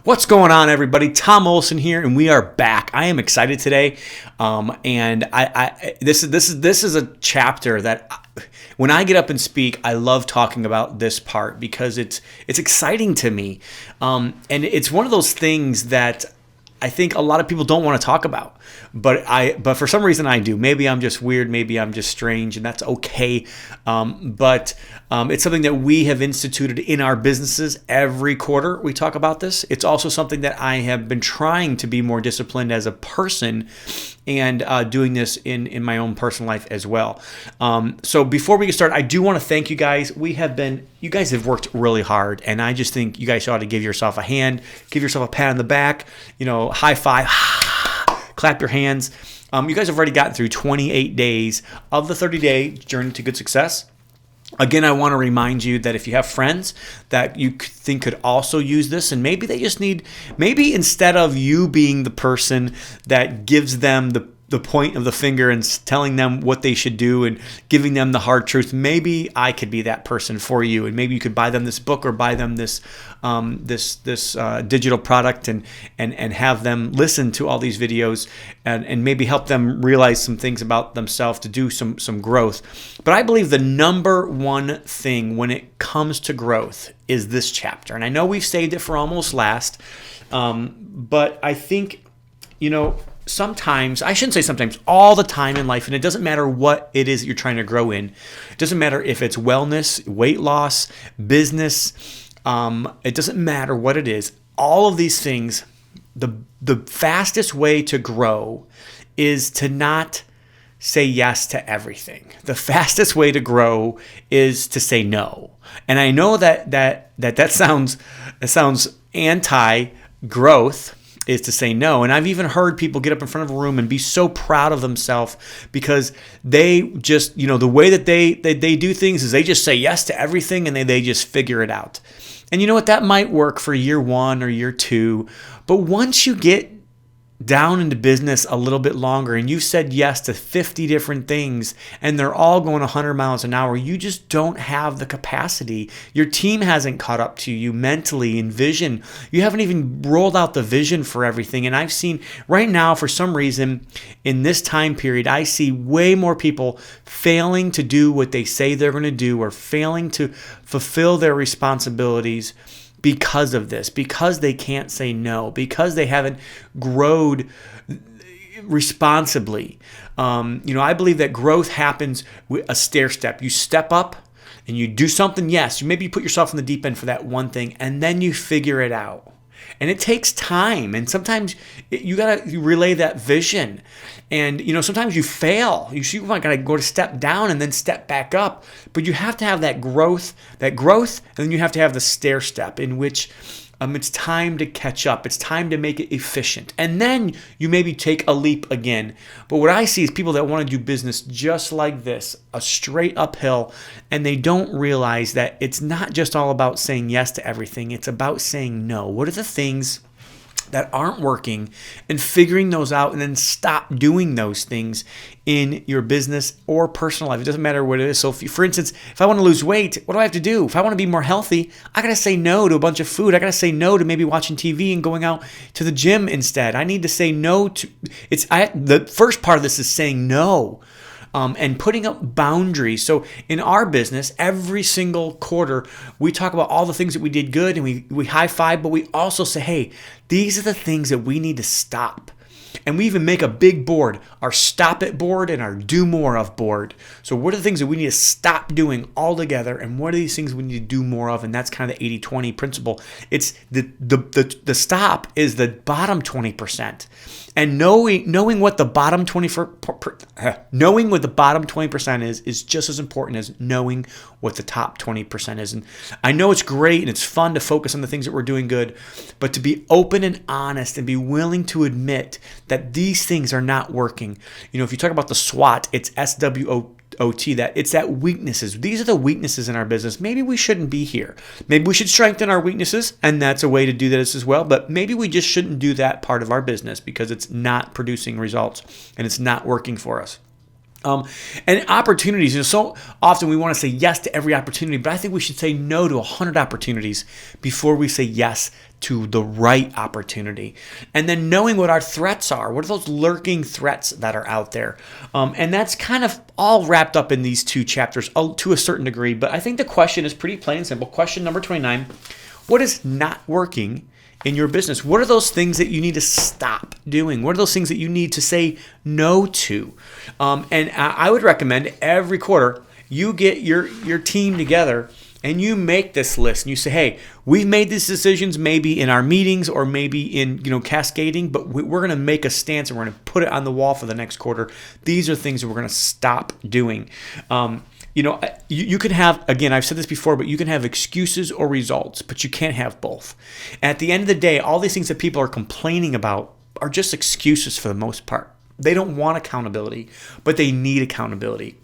What's going on, everybody? Tom Olson here, and we are back. I am excited today, and this is a chapter that when I get up and speak, I love talking about this part because it's exciting to me, and it's one of those things that I think a lot of people don't want to talk about, but for some reason I do. Maybe I'm just weird, maybe I'm just strange, and that's okay. But it's something that we have instituted in our businesses every quarter. We talk about this. It's also something that I have been trying to be more disciplined as a person, and doing this in my own personal life as well. So before we get started, I do want to thank you guys. You guys have worked really hard, and I just think you guys ought to give yourself a hand, give yourself a pat on the back, high five, clap your hands. You guys have already gotten through 28 days of the 30-day journey to good success. Again, I want to remind you that if you have friends that you think could also use this, and maybe they just maybe instead of you being the person that gives them the point of the finger and telling them what they should do and giving them the hard truth, maybe I could be that person for you, and maybe you could buy them this book or buy them this digital product and have them listen to all these videos and maybe help them realize some things about themselves to do some growth. But I believe the number one thing when it comes to growth is this chapter, and I know we've saved it for almost last, but I think sometimes, I shouldn't say sometimes, all the time in life, and it doesn't matter what it is that you're trying to grow in. It doesn't matter if it's wellness, weight loss, business. It doesn't matter what it is. All of these things, the fastest way to grow is to not say yes to everything. The fastest way to grow is to say no. And I know that sounds anti-growth, is to say no. And I've even heard people get up in front of a room and be so proud of themselves because they just, the way that they do things is they just say yes to everything and they just figure it out. And you know what? That might work for year 1 or year 2. But once you get down into business a little bit longer and you've said yes to 50 different things and they're all going 100 miles an hour, you just don't have the capacity. Your team hasn't caught up to you mentally in vision. You haven't even rolled out the vision for everything. And I've seen right now, for some reason, in this time period, I see way more people failing to do what they say they're going to do or failing to fulfill their responsibilities because of this, because they can't say no, because they haven't grown responsibly. I believe that growth happens with a stair step. You step up and you do something. Yes, maybe you put yourself in the deep end for that one thing, and then you figure it out. And it takes time, and sometimes you gotta relay that vision. And sometimes you fail. You might gotta go to step down and then step back up. But you have to have that growth, and then you have to have the stair step in which it's time to catch up. It's time to make it efficient. And then you maybe take a leap again. But what I see is people that want to do business just like this, a straight uphill, and they don't realize that it's not just all about saying yes to everything. It's about saying no. What are the things that aren't working and figuring those out, and then stop doing those things in your business or personal life. It doesn't matter what it is. So for instance, if I want to lose weight, what do I have to do? If I want to be more healthy, I got to say no to a bunch of food. I got to say no to maybe watching TV and going out to the gym instead. I need to say no to the first part of this is saying no. And putting up boundaries. So in our business, every single quarter, we talk about all the things that we did good and we high five, but we also say, hey, these are the things that we need to stop. And we even make a big board, our stop it board and our do more of board. So what are the things that we need to stop doing altogether, and what are these things we need to do more of? And that's kind of the 80-20 principle. It's the stop is the bottom 20%. And knowing what the bottom 20% is just as important as knowing what the top 20% is. And I know it's great and it's fun to focus on the things that we're doing good, but to be open and honest and be willing to admit that these things are not working. If you talk about the SWOT, it's SWOT, that it's that weaknesses. These are the weaknesses in our business. Maybe we shouldn't be here. Maybe we should strengthen our weaknesses, and that's a way to do that as well. But maybe we just shouldn't do that part of our business because it's not producing results and it's not working for us. And opportunities, so often we want to say yes to every opportunity, but I think we should say no to 100 opportunities before we say yes to the right opportunity. And then knowing what our threats are. What are those lurking threats that are out there? And that's kind of all wrapped up in these 2 chapters to a certain degree. But I think the question is pretty plain and simple. Question number 29, what is not working in your business? What are those things that you need to stop doing? What are those things that you need to say no to? And I would recommend every quarter you get your team together and you make this list and you say, hey, we've made these decisions maybe in our meetings or maybe in cascading, but we're going to make a stance and we're going to put it on the wall for the next quarter. These are things that we're going to stop doing. You can have, again, I've said this before, but you can have excuses or results, but you can't have both. At the end of the day, all these things that people are complaining about are just excuses for the most part. They don't want accountability, but they need accountability.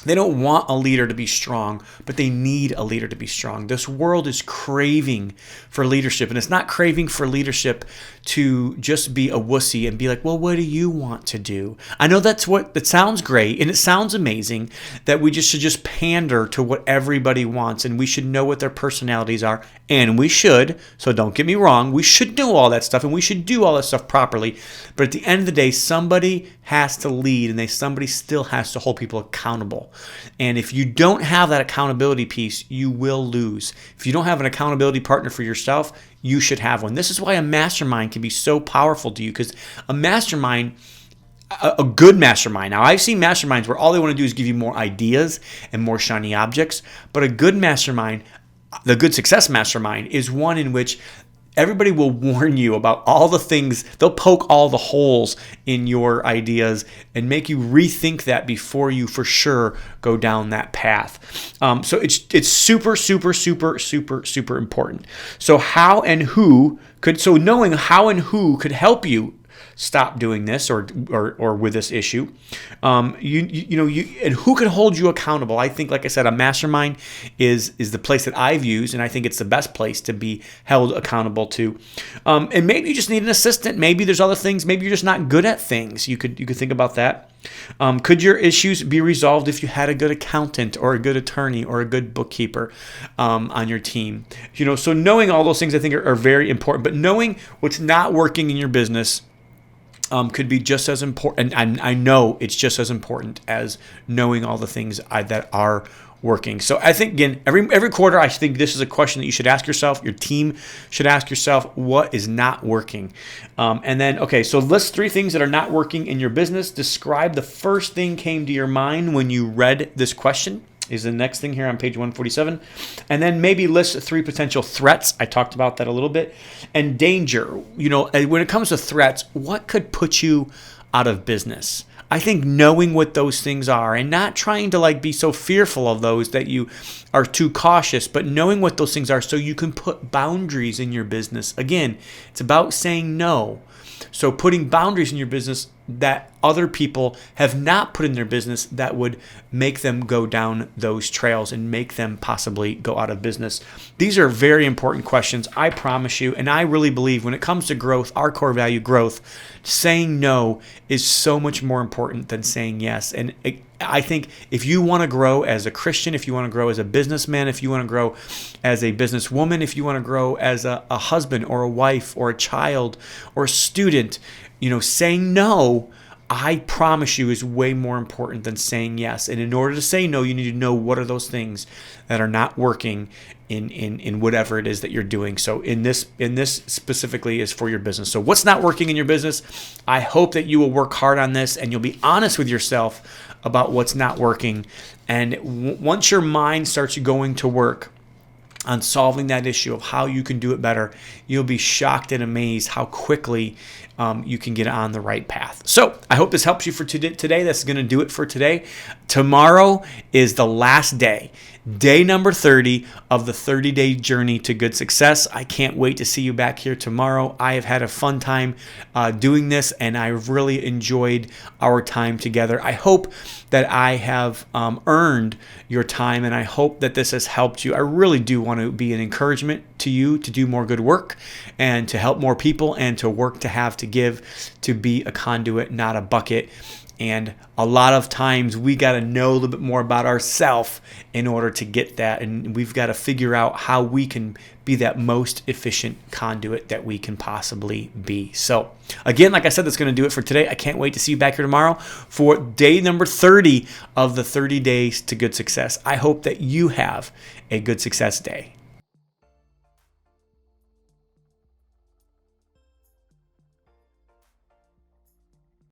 They don't want a leader to be strong, but they need a leader to be strong. This world is craving for leadership, and it's not craving for leadership to just be a wussy and be like, well, what do you want to do? I know that sounds great, and it sounds amazing that we should just pander to what everybody wants, and we should know what their personalities are, and we should, so don't get me wrong, we should know all that stuff, and we should do all that stuff properly, but at the end of the day, somebody has to lead, and somebody still has to hold people accountable. And if you don't have that accountability piece, you will lose. If you don't have an accountability partner for yourself, you should have one. This is why a mastermind can be so powerful to you, because a mastermind, a good mastermind. Now, I've seen masterminds where all they want to do is give you more ideas and more shiny objects, but a good mastermind, the good success mastermind, is one in which everybody will warn you about all the things. They'll poke all the holes in your ideas and make you rethink that before you for sure go down that path. So it's super, super, super, super, super important. So knowing how and who could help you stop doing this or with this issue, and who can hold you accountable. I think, like I said, a mastermind is the place that I've used, and I think it's the best place to be held accountable to. And maybe you just need an assistant. Maybe there's other things. Maybe you're just not good at things. You could think about that. Could your issues be resolved if you had a good accountant or a good attorney or a good bookkeeper on your team? So knowing all those things I think are very important. But knowing what's not working in your business could be just as important, and I know it's just as important as knowing all the things that are working. So I think, again, every quarter, I think this is a question that you should ask yourself. Your team should ask yourself, what is not working? And then, so list 3 things that are not working in your business. Describe the first thing came to your mind when you read this question. Is the next thing here on page 147. And then maybe list 3 potential threats. I talked about that a little bit. And danger. When it comes to threats, what could put you out of business? I think knowing what those things are and not trying to be so fearful of those that you are too cautious, but knowing what those things are so you can put boundaries in your business. Again, it's about saying no. So putting boundaries in your business that other people have not put in their business that would make them go down those trails and make them possibly go out of business. These are very important questions, I promise you. And I really believe when it comes to growth, our core value growth, saying no is so much more important than saying yes. And I think if you want to grow as a Christian, if you want to grow as a businessman, if you want to grow as a businesswoman, if you want to grow as a husband or a wife or a child or a student, saying no, I promise you, is way more important than saying yes. And in order to say no, you need to know what are those things that are not working in whatever it is that you're doing. So in this specifically is for your business. So what's not working in your business? I hope that you will work hard on this and you'll be honest with yourself about what's not working. And once your mind starts going to work on solving that issue of how you can do it better, you'll be shocked and amazed how quickly you can get on the right path. So I hope this helps you for today. That's going to do it for today. Tomorrow is the last day. Day number 30 of the 30-day journey to good success. I can't wait to see you back here tomorrow. I have had a fun time doing this, and I've really enjoyed our time together. I hope that I have earned your time, and I hope that this has helped you. I really do want to be an encouragement to you to do more good work and to help more people and to work to have to give, to be a conduit, not a bucket. And a lot of times we got to know a little bit more about ourselves in order to get that. And we've got to figure out how we can be that most efficient conduit that we can possibly be. So again, like I said, that's going to do it for today. I can't wait to see you back here tomorrow for day number 30 of the 30 days to good success. I hope that you have a good success day.